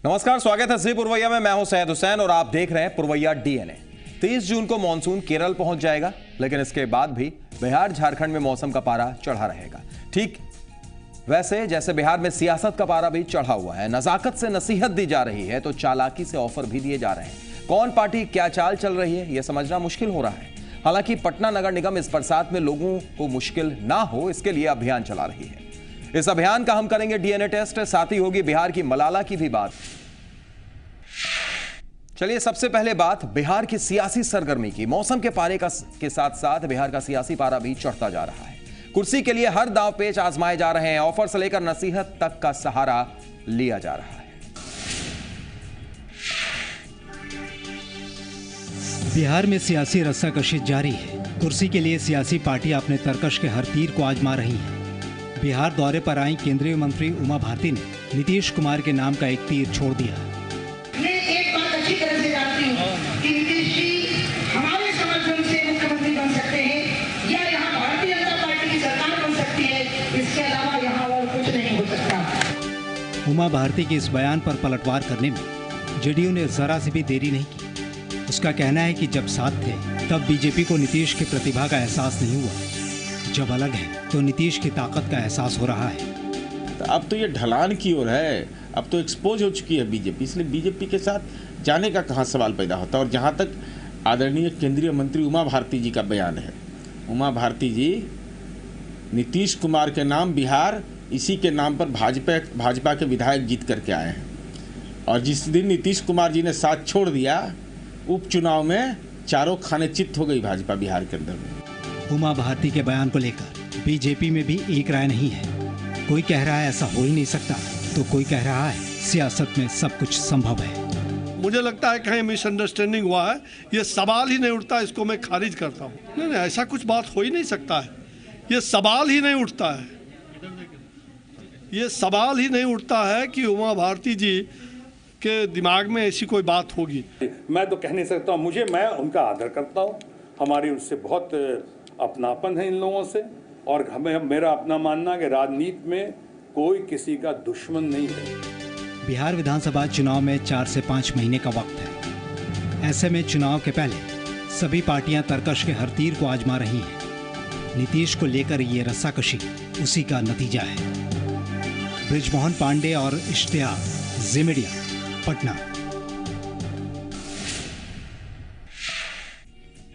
नमस्कार, स्वागत है जी पुरवैया में। मैं हूं सैयद हुसैन और आप देख रहे हैं पुरवैया डीएनए। 30 जून को मानसून केरल पहुंच जाएगा, लेकिन इसके बाद भी बिहार झारखंड में मौसम का पारा चढ़ा रहेगा। ठीक वैसे जैसे बिहार में सियासत का पारा भी चढ़ा हुआ है, नजाकत से नसीहत दी जा रही है तो चालाकी से ऑफर भी दिए जा रहे हैं। कौन पार्टी क्या चाल चल रही है, यह समझना मुश्किल हो रहा है। हालांकि पटना नगर निगम इस बरसात में लोगों को मुश्किल ना हो, इसके लिए अभियान चला रही है। इस अभियान का हम करेंगे डीएनए टेस्ट, साथ ही होगी बिहार की मलाला की भी बात। चलिए सबसे पहले बात बिहार की सियासी सरगर्मी की। मौसम के पारे के साथ साथ बिहार का सियासी पारा भी चढ़ता जा रहा है। कुर्सी के लिए हर दांव पेच आजमाए जा रहे हैं। ऑफर से लेकर नसीहत तक का सहारा लिया जा रहा है। बिहार में सियासी रस्साकशी जारी है। कुर्सी के लिए सियासी पार्टियां अपने तरकश के हर तीर को आजमा रही हैं। बिहार दौरे पर आई केंद्रीय मंत्री उमा भारती ने नीतीश कुमार के नाम का एक तीर छोड़ दिया। मैं एक बात अच्छी तरह से जानती हूँ कि नीतीश जी हमारे समर्थन से मुख्यमंत्री बन सकते हैं या यहाँ भारतीय जनता पार्टी की सरकार बन सकती है, इसके अलावा यहाँ और कुछ नहीं हो सकता। उमा भारती के इस बयान पर पलटवार करने में जेडीयू ने जरा सी भी देरी नहीं की। उसका कहना है कि जब साथ थे तब बीजेपी को नीतीश की प्रतिभा का एहसास नहीं हुआ, जब अलग है तो नीतीश की ताकत का एहसास हो रहा है। तो अब तो ये ढलान की ओर है, अब तो एक्सपोज हो चुकी है बीजेपी, इसलिए बीजेपी के साथ जाने का कहाँ सवाल पैदा होता है। और जहाँ तक आदरणीय केंद्रीय मंत्री उमा भारती जी का बयान है, उमा भारती जी नीतीश कुमार के नाम बिहार, इसी के नाम पर भाजपा के विधायक जीत करके आए हैं। और जिस दिन नीतीश कुमार जी ने साथ छोड़ दिया, उपचुनाव में चारों खाने चित्त हो गई भाजपा बिहार के अंदर में। उमा भारती के बयान को लेकर बीजेपी में भी एक राय नहीं है। कोई कह रहा है ऐसा हो ही नहीं सकता, तो कोई कह रहा है सियासत में सब कुछ संभव है। मुझे लगता है कहीं मिसअंडरस्टैंडिंग हुआ है, ये सवाल ही नहीं उठता, इसको मैं खारिज करता हूँ। नहीं, ऐसा कुछ बात हो ही नहीं सकता है। ये सवाल ही नहीं उठता है, ये सवाल ही नहीं उठता है कि उमा भारती जी के दिमाग में ऐसी कोई बात होगी। मैं तो कह नहीं सकता हूँ, मैं उनका आदर करता हूँ, हमारी उनसे बहुत अपनापन है इन लोगों से। और हमें मेरा अपना मानना कि राजनीति में कोई किसी का दुश्मन नहीं है। बिहार विधानसभा चुनाव में 4 से 5 महीने का वक्त है। ऐसे में चुनाव के पहले सभी पार्टियां तरकश के हर तीर को आजमा रही हैं। नीतीश को लेकर ये रस्साकशी उसी का नतीजा है। ब्रिजमोहन पांडे और इश्तियाक, जी मीडिया, पटना।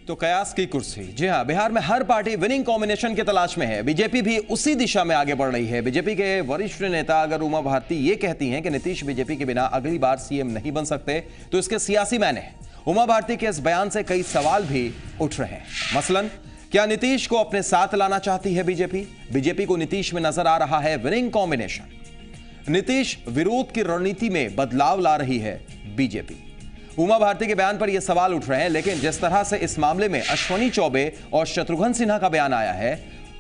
तो कयास की कुर्सी, जी हां, बिहार में हर पार्टी विनिंग कॉम्बिनेशन की तलाश में है। बीजेपी भी उसी दिशा में आगे बढ़ रही है। बीजेपी के वरिष्ठ नेता अगर उमा भारती ये कहती हैं कि नीतीश बीजेपी के बिना अगली बार सीएम नहीं बन सकते, तो इसके सियासी मायने हैं। उमा भारती के इस बयान से कई सवाल भी उठ रहे हैं। मसलन, क्या नीतीश को अपने साथ लाना चाहती है बीजेपी? बीजेपी को नीतीश में नजर आ रहा है विनिंग कॉम्बिनेशन। नीतीश विरोध की रणनीति में बदलाव ला रही है बीजेपी। उमा भारती के बयान पर यह सवाल उठ रहे हैं, लेकिन जिस तरह से इस मामले में अश्वनी चौबे और शत्रुघ्न सिन्हा का बयान आया है,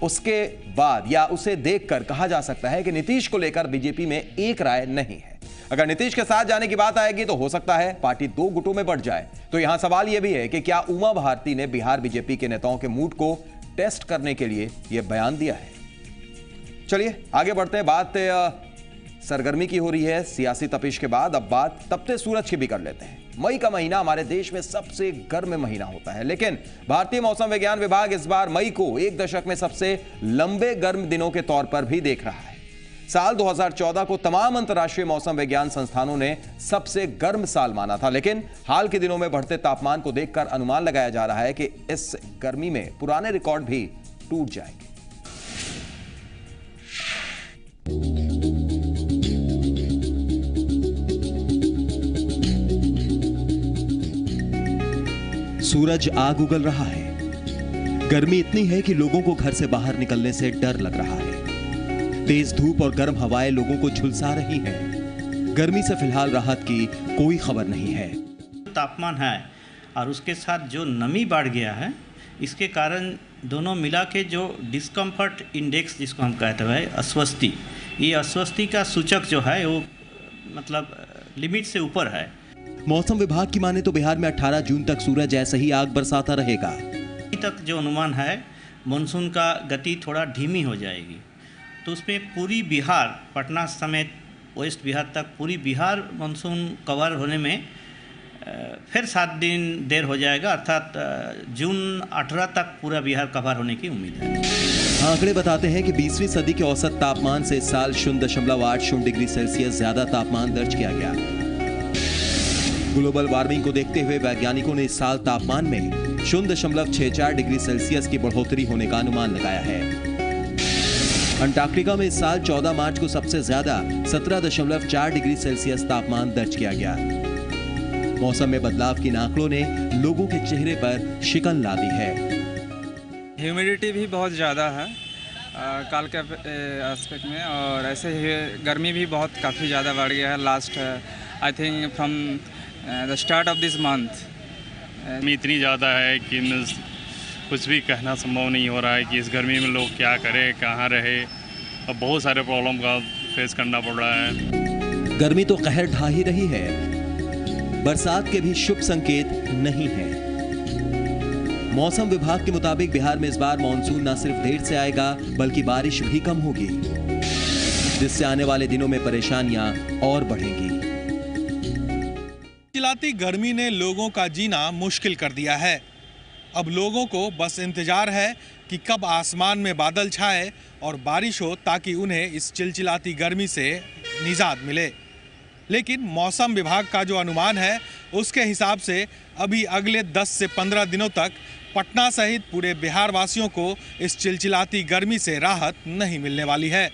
उसके बाद या उसे देखकर कहा जा सकता है कि नीतीश को लेकर बीजेपी में एक राय नहीं है। अगर नीतीश के साथ जाने की बात आएगी तो हो सकता है पार्टी 2 गुटों में बढ़ जाए। तो यहां सवाल यह भी है कि क्या उमा भारती ने बिहार बीजेपी के नेताओं के मूड को टेस्ट करने के लिए यह बयान दिया है? चलिए आगे बढ़ते हैं। बात सरगर्मी की हो रही है सियासी तपिश के बाद, अब बात तपते सूरज की भी कर लेते हैं। मई का महीना हमारे देश में सबसे गर्म महीना होता है, लेकिन भारतीय मौसम विज्ञान विभाग इस बार मई को एक दशक में सबसे लंबे गर्म दिनों के तौर पर भी देख रहा है। साल 2014 को तमाम अंतर्राष्ट्रीय मौसम विज्ञान संस्थानों ने सबसे गर्म साल माना था, लेकिन हाल के दिनों में बढ़ते तापमान को देखकर अनुमान लगाया जा रहा है कि इस गर्मी में पुराने रिकॉर्ड भी टूट जाएंगे। सूरज आग उगल रहा है। गर्मी इतनी है कि लोगों को घर से बाहर निकलने से डर लग रहा है। तेज धूप और गर्म हवाएं लोगों को झुलसा रही हैं। गर्मी से फिलहाल राहत की कोई खबर नहीं है। तापमान है और उसके साथ जो नमी बढ़ गया है, इसके कारण दोनों मिला के जो डिस्कम्फर्ट इंडेक्स जिसको हम कहते हैं अस्वस्थी, ये अस्वस्थी का सूचक जो है वो मतलब लिमिट से ऊपर है। मौसम विभाग की माने तो बिहार में 18 जून तक सूरज ऐसे ही आग बरसाता रहेगा। अभी तक जो अनुमान है मानसून का गति थोड़ा धीमी हो जाएगी, तो उसमें पूरी बिहार पटना समेत वेस्ट बिहार तक पूरी बिहार मानसून कवर होने में फिर 7 दिन देर हो जाएगा, अर्थात जून 18 तक पूरा बिहार कवर होने की उम्मीद है। आंकड़े बताते हैं कि 20वीं सदी के औसत तापमान से इस साल 0.80 डिग्री सेल्सियस ज्यादा तापमान दर्ज किया गया। ग्लोबल वार्मिंग को देखते हुए वैज्ञानिकों ने इस साल तापमान में 0.64 डिग्री सेल्सियस की बढ़ोतरी होने का अनुमान लगाया है। अंटार्कटिका में इस साल 14 मार्च को सबसे ज्यादा 17.4 डिग्री सेल्सियस तापमान दर्ज किया गया। मौसम में बदलाव के इन आंकड़ों ने लोगों के चेहरे पर शिकन ला दी है। ह्यूमिडिटी भी बहुत ज़्यादा है काल के एस्पेक्ट में, और ऐसे ही गर्मी भी बहुत काफ़ी ज़्यादा बढ़ गया है last I think from the start of this month. गर्मी इतनी ज़्यादा है कि कुछ भी कहना संभव नहीं हो रहा है कि इस गर्मी में लोग क्या करें, कहाँ रहे, और बहुत सारे प्रॉब्लम का फेस करना पड़ रहा है। गर्मी तो कहर ढा ही रही है, बरसात के भी शुभ संकेत नहीं है। मौसम विभाग के मुताबिक बिहार में इस बार मानसून न सिर्फ देर से आएगा बल्कि बारिश भी कम होगी, जिससे आने वाले दिनों में परेशानियां और बढ़ेंगी। चिलचिलाती गर्मी ने लोगों का जीना मुश्किल कर दिया है। अब लोगों को बस इंतजार है कि कब आसमान में बादल छाए और बारिश हो, ताकि उन्हें इस चिलचिलाती गर्मी से निजात मिले। लेकिन मौसम विभाग का जो अनुमान है उसके हिसाब से अभी अगले 10 से 15 दिनों तक पटना सहित पूरे बिहार वासियों को इस चिलचिलाती गर्मी से राहत नहीं मिलने वाली है।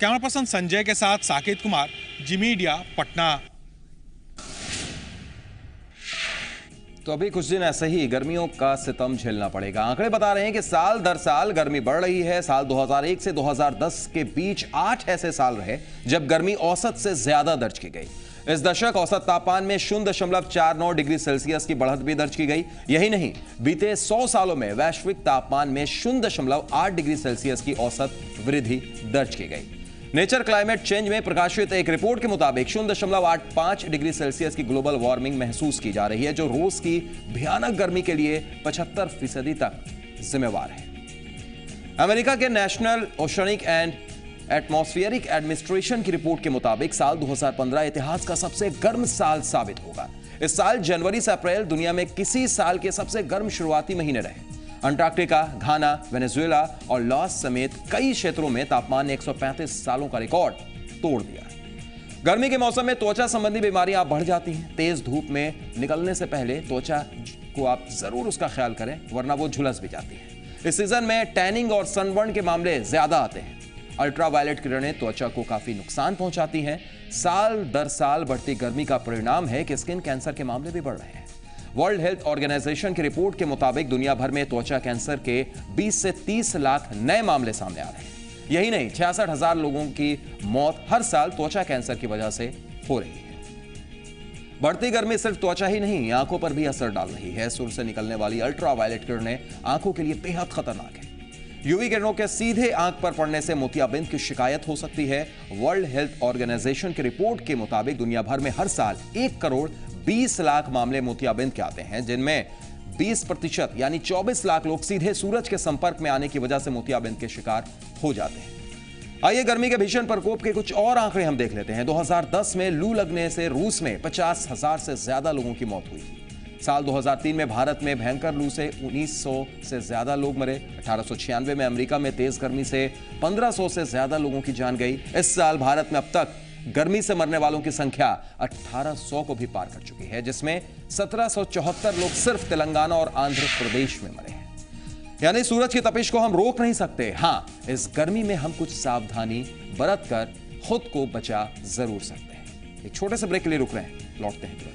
कैमरा पर्सन संजय के साथ साकेत कुमार, जी मीडिया, पटना। तो अभी कुछ दिन ऐसे ही गर्मियों का सितम झेलना पड़ेगा। आंकड़े बता रहे हैं कि साल दर साल गर्मी बढ़ रही है। साल 2001 से 2010 के बीच 8 ऐसे साल रहे जब गर्मी औसत से ज्यादा दर्ज की गई। इस दशक औसत तापमान में 0.49 डिग्री सेल्सियस की बढ़त भी दर्ज की गई। यही नहीं, बीते 100 सालों में वैश्विक तापमान में 0.8 डिग्री सेल्सियस की औसत वृद्धि दर्ज की गई। नेचर क्लाइमेट चेंज में प्रकाशित एक रिपोर्ट के मुताबिक 0.85 डिग्री सेल्सियस की ग्लोबल वार्मिंग महसूस की जा रही है, जो रोज की भयानक गर्मी के लिए 75% तक जिम्मेवार है। अमेरिका के national oceanic and atmospheric administration की रिपोर्ट के मुताबिक साल 2015 इतिहास का सबसे गर्म साल साबित होगा। इस साल जनवरी से अप्रैल दुनिया में किसी साल के सबसे गर्म शुरुआती महीने रहे। अंटार्कटिका, घाना, वेनेजुएला और लॉस समेत कई क्षेत्रों में तापमान ने 135 सालों का रिकॉर्ड तोड़ दिया। गर्मी के मौसम में त्वचा संबंधी बीमारियां बढ़ जाती हैं। तेज धूप में निकलने से पहले त्वचा को आप जरूर उसका ख्याल करें, वरना वो झुलस भी जाती है। इस सीजन में टैनिंग और सनबर्न के मामले ज्यादा आते हैं। अल्ट्रावायलेट किरणें त्वचा को काफी नुकसान पहुंचाती हैं। साल दर साल बढ़ती गर्मी का परिणाम है कि स्किन कैंसर के मामले भी बढ़ रहे हैं। वर्ल्ड हेल्थ ऑर्गेनाइजेशन की रिपोर्ट के मुताबिक दुनिया भर में त्वचा कैंसर के 20 से 30 लाख नए मामले सामने आ रहे हैं। यही नहीं, 66,000 लोगों की मौत हर साल त्वचा कैंसर की वजह से हो रही है। बढ़ती गर्मी सिर्फ त्वचा ही नहीं, आंखों पर भी असर डाल रही है। सूर्य से निकलने वाली अल्ट्रावायलेट किरणें आंखों के लिए बेहद खतरनाक है। यूवी किरणों के सीधे आंख पर पड़ने से मोतियाबिंद की शिकायत हो सकती है। वर्ल्ड हेल्थ ऑर्गेनाइजेशन की रिपोर्ट के मुताबिक दुनिया भर में हर साल 1 करोड़ 20 लाख मामले मोतियाबिंद के आते हैं, जिनमें 20% यानी 24 लाख लोग सीधे सूरज के संपर्क में आने की वजह से मोतियाबिंद के शिकार हो जाते हैं। आइए गर्मी के भीषण प्रकोप के कुछ और आंकड़े हम देख लेते हैं। 2010 में लू लगने से रूस में 50,000 से ज्यादा लोगों की मौत हुई। साल 2003 में भारत में भयंकर लू से 1900 से ज्यादा लोग मरे। 1896 में अमेरिका में तेज गर्मी से 1500 से ज्यादा लोगों की जान गई। इस साल भारत में अब तक गर्मी से मरने वालों की संख्या 1800 को भी पार कर चुकी है, जिसमें 1774 लोग सिर्फ तेलंगाना और आंध्र प्रदेश में मरे हैं। यानी सूरज की तपिश को हम रोक नहीं सकते। हाँ, इस गर्मी में हम कुछ सावधानी बरत कर खुद को बचा जरूर सकते हैं। एक छोटे से ब्रेक के लिए रुक रहे हैं, लौटते हैं तुरंत।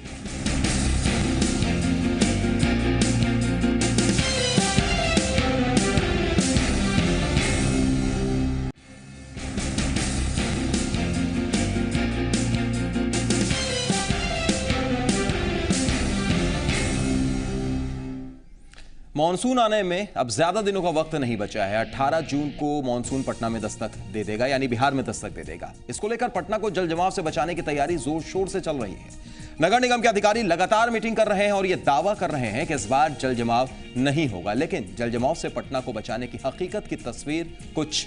मॉनसून आने में अब ज्यादा दिनों का वक्त नहीं बचा है। 18 जून को मॉनसून पटना में दस्तक दे देगा, यानी बिहार में दस्तक दे देगा। इसको लेकर पटना को जल जमाव से बचाने की तैयारी जोर शोर से चल रही है। नगर निगम के अधिकारी लगातार मीटिंग कर रहे हैं और यह दावा कर रहे हैं कि इस बार जल जमाव नहीं होगा। लेकिन जल जमाव से पटना को बचाने की हकीकत की तस्वीर कुछ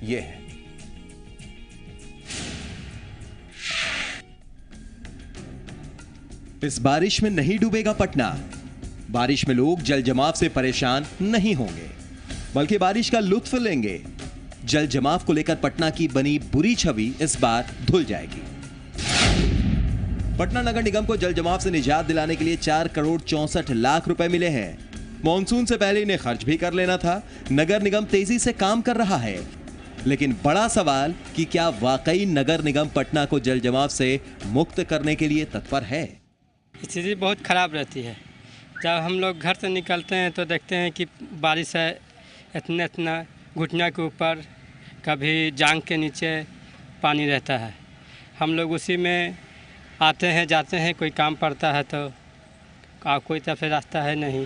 ये है। इस बारिश में नहीं डूबेगा पटना। बारिश में लोग जल जमाव से परेशान नहीं होंगे, बल्कि बारिश का लुत्फ लेंगे। जल जमाव को लेकर पटना की बनी बुरी छवि इस बार धुल जाएगी। पटना नगर निगम को जल जमाव से निजात दिलाने के लिए 4 करोड़ 64 लाख रुपए मिले हैं। मॉनसून से पहले इन्हें खर्च भी कर लेना था। नगर निगम तेजी से काम कर रहा है, लेकिन बड़ा सवाल कि क्या वाकई नगर निगम पटना को जल जमाव से मुक्त करने के लिए तत्पर है। स्थिति बहुत खराब रहती है। जब हम लोग घर से निकलते हैं तो देखते हैं कि बारिश है, इतना घुटना के ऊपर, कभी जांग के नीचे पानी रहता है। हम लोग उसी में आते हैं जाते हैं, कोई काम पड़ता है तो कोई तरफ रास्ता है नहीं।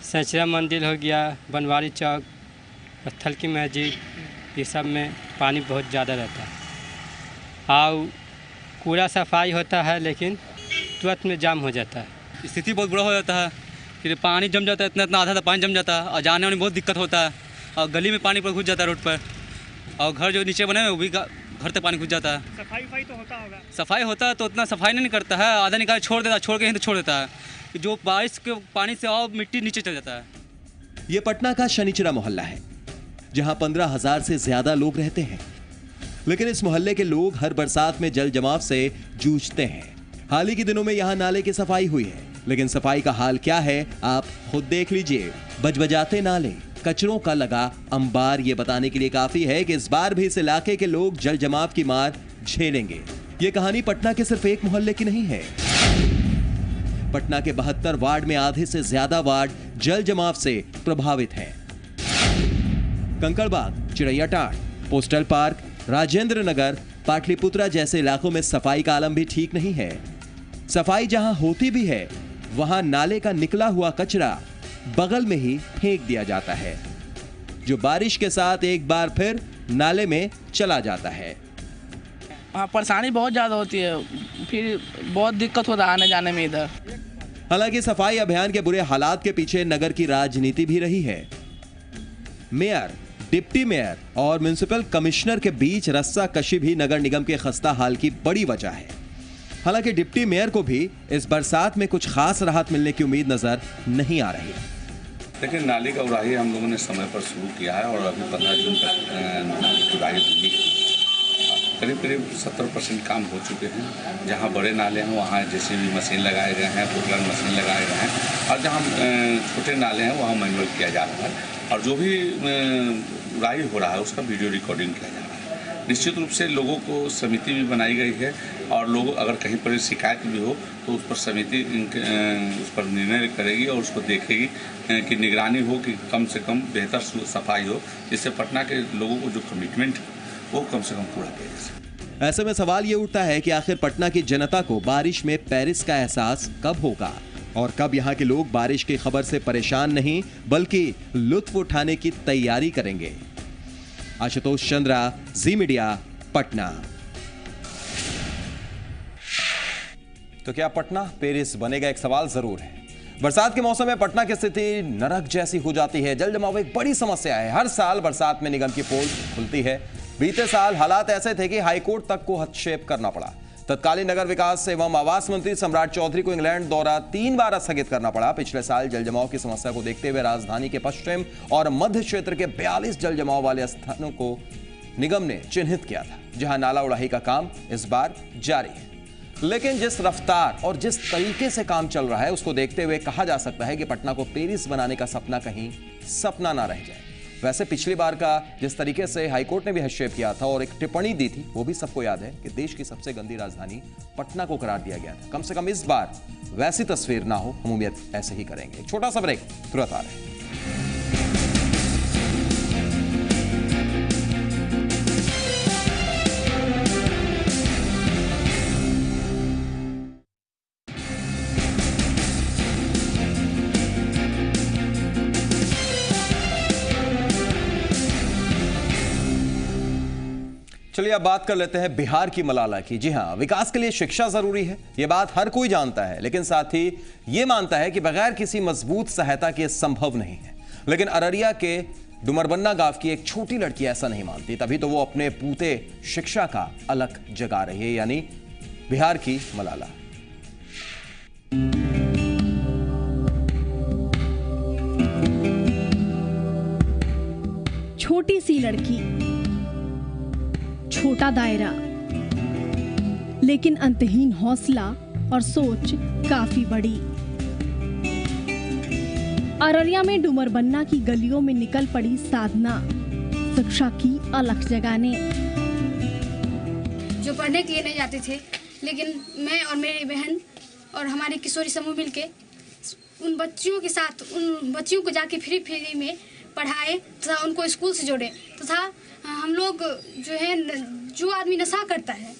सचरा मंदिर हो गया, बनवारी चौक, पत्थल की मस्जिद, ये सब में पानी बहुत ज़्यादा रहता है। और कूड़ा सफाई होता है लेकिन तुरंत में जाम हो जाता है। स्थिति बहुत बुरा हो जाता है, फिर पानी जम जाता है, इतना आधा पानी जम जाता है और जाने में बहुत दिक्कत होता है। और गली में पानी पर घुस जाता है रोड पर, और घर जो नीचे बने हुए वो भी घर तक पानी घुस जाता है। सफाई तो होता होगा? सफाई होता है तो उतना सफाई नहीं करता है, आधा निकाल छोड़ देता है, छोड़ के ही तो छोड़ देता है। जो बारिश के पानी से और मिट्टी नीचे चल जाता है। यह पटना का शनिचरा मोहल्ला है, जहां 15,000 से ज्यादा लोग रहते हैं। लेकिन इस मोहल्ले के लोग हर बरसात में जल जमाव से जूझते हैं। हाल ही के दिनों में यहां नाले की सफाई हुई है, लेकिन सफाई का हाल क्या है आप खुद देख लीजिए। बजबजाते नाले, कचरों का लगा अंबार, ये बताने के लिए काफी है कि इस बार भी इस इलाके के लोग जल जमाव की मार झेलेंगे। ये कहानी पटना के सिर्फ एक मोहल्ले की नहीं है। पटना के 72 वार्ड में आधे से ज्यादा वार्ड जल जमाव से प्रभावित हैं। कंकड़बाग, चिड़ैयाटांड, पोस्टल पार्क, राजेंद्र नगर, पाटलिपुत्रा जैसे इलाकों में सफाई का आलम भी ठीक नहीं है। सफाई जहां होती भी है, वहां नाले का निकला हुआ कचरा बगल में ही फेंक दिया जाता है, जो बारिश के साथ एक बार फिर नाले में चला जाता है। हाँ, परेशानी बहुत ज़्यादा होती है, फिर बहुत दिक्कत होता है आने जाने में इधर। हालांकि सफाई अभियान के बुरे हालात के पीछे नगर की राजनीति भी रही है। मेयर, डिप्टी मेयर और म्युनिसिपल कमिश्नर के बीच रस्सा कशी भी नगर निगम के खस्ता हाल की बड़ी वजह है। हालांकि डिप्टी मेयर को भी इस बरसात में कुछ खास राहत मिलने की उम्मीद नजर नहीं आ रही। लेकिन नाली का उड़ाही हम लोगों ने समय पर शुरू किया है और अभी 15 जून तक नाली की उड़ाही होगी। करीब 70% काम हो चुके हैं। जहां बड़े नाले हैं वहां जेसीबी मशीन लगाए गए हैं, पुटलन मशीन लगाए गए हैं, और जहां छोटे नाले हैं वहां मैनुअल किया जा रहा है। और जो भी उड़ाही हो रहा है उसका वीडियो रिकॉर्डिंग किया जा रहा है। निश्चित रूप से लोगों को समिति भी बनाई गई है, और लोग अगर कहीं पर शिकायत भी हो तो उस पर समिति उस पर निर्णय करेगी और उसको देखेगी कि निगरानी हो कि कम से कम बेहतर सफाई हो, जिससे पटना के लोगों को जो कमिटमेंट है वो कम से कम पूरा किया जा सके। ऐसे में सवाल ये उठता है कि आखिर पटना की जनता को बारिश में पेरिस का एहसास कब होगा, और कब यहाँ के लोग बारिश की खबर से परेशान नहीं बल्कि लुत्फ उठाने की तैयारी करेंगे। आशुतोष चंद्रा, जी मीडिया, पटना। तो क्या पटना पेरिस बनेगा, एक सवाल जरूर है। बरसात के मौसम में पटना की स्थिति नरक जैसी हो जाती है। जल जमाव एक बड़ी समस्या है। हर साल बरसात में निगम की पोल खुलती है। बीते साल हालात ऐसे थे कि हाईकोर्ट तक को हस्तक्षेप करना पड़ा। तत्कालीन नगर विकास एवं आवास मंत्री सम्राट चौधरी को इंग्लैंड दौरा 3 बार स्थगित करना पड़ा। पिछले साल जल जमाव की समस्या को देखते हुए राजधानी के पश्चिम और मध्य क्षेत्र के 42 जल जमाव वाले स्थानों को निगम ने चिन्हित किया था, जहां नाला उड़ाही का काम इस बार जारी है। लेकिन जिस रफ्तार और जिस तरीके से काम चल रहा है उसको देखते हुए कहा जा सकता है कि पटना को पेरिस बनाने का सपना कहीं सपना ना रह जाए। वैसे पिछली बार का जिस तरीके से हाईकोर्ट ने भी हस्तक्षेप किया था और एक टिप्पणी दी थी, वो भी सबको याद है कि देश की सबसे गंदी राजधानी पटना को करार दिया गया था। कम से कम इस बार वैसी तस्वीर ना हो, हम उम्मीद ऐसे ही करेंगे। एक छोटा सा ब्रेक, तुरंत आ रहे हैं। चलिए अब बात कर लेते हैं बिहार की मलाला की। जी हां, विकास के लिए शिक्षा जरूरी है, यह बात हर कोई जानता है, लेकिन साथ ही यह मानता है कि बगैर किसी मजबूत सहायता के संभव नहीं है। लेकिन अररिया के डुमरबन्ना गांव की एक छोटी लड़की ऐसा नहीं मानती, तभी तो वो अपने पूते शिक्षा का अलख जगा रही है, यानी बिहार की मलाला। छोटी सी लड़की, छोटा दायरा, लेकिन अंतहीन हौसला और सोच काफी बड़ी। अररिया में डुमरबन्ना की गलियों में निकल पड़ी साधना, शिक्षा की अलख जगाने। जो पढ़ने के लिए नहीं जाते थे, लेकिन मैं और मेरी बहन और हमारे किशोरी समूह मिलके उन बच्चियों के साथ उन बच्चियों को जाके फ्री में पढ़ाए तथा उनको स्कूल से जोड़े तथा हम लोग जो आदमी नशा करता है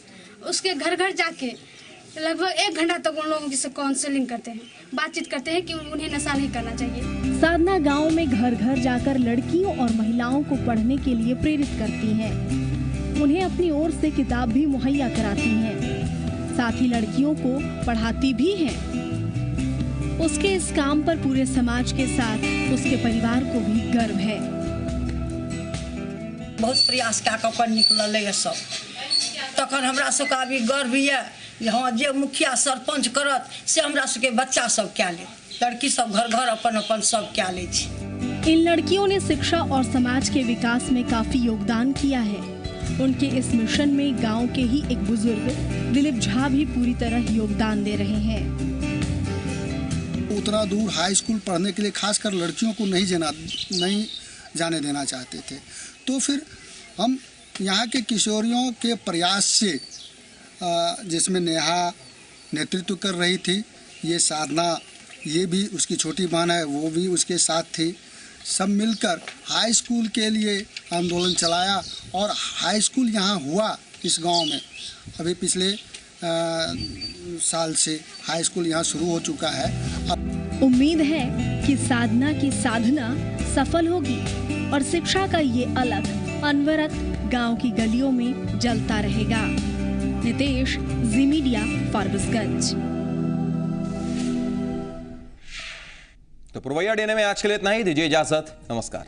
उसके घर घर जाके लगभग 1 घंटा तक उन लोगों की काउंसलिंग करते हैं, बातचीत करते हैं कि उन्हें नशा नहीं करना चाहिए। साधना गांव में घर घर जाकर लड़कियों और महिलाओं को पढ़ने के लिए प्रेरित करती हैं। उन्हें अपनी ओर से किताब भी मुहैया कराती हैं, साथ ही लड़कियों को पढ़ाती भी हैं। उसके इस काम पर पूरे समाज के साथ उसके परिवार को भी गर्व है। बहुत प्रयास कर निकल है सब, तखन हमरा सबके अभी गर्व है। हाँ, जे मुखिया सरपंच करत से हमरा सबके बच्चा सब क्या ले, लड़की सब घर घर अपन अपन सब क्या ले। इन लड़कियों ने शिक्षा और समाज के विकास में काफी योगदान किया है। उनके इस मिशन में गांव के ही एक बुजुर्ग दिलीप झा भी पूरी तरह योगदान दे रहे हैं। उतना दूर हाई स्कूल पढ़ने के लिए खासकर लड़कियों को नहीं जाने देना चाहते थे, तो फिर हम यहाँ के किशोरियों के प्रयास से, जिसमें नेहा नेतृत्व कर रही थी, ये साधना, ये भी उसकी छोटी बहन है, वो भी उसके साथ थी, सब मिलकर हाई स्कूल के लिए आंदोलन चलाया और हाई स्कूल यहाँ हुआ इस गांव में। अभी पिछले साल से हाई स्कूल यहाँ शुरू हो चुका है। उम्मीद है कि साधना की साधना सफल होगी और शिक्षा का ये अलग अनवरत गांव की गलियों में जलता रहेगा। नितेश, जी मीडिया, फारबिसगंज। तो पुरवैया डीएनए में आज के लिए इतना ही। दीजिए इजाजत, नमस्कार।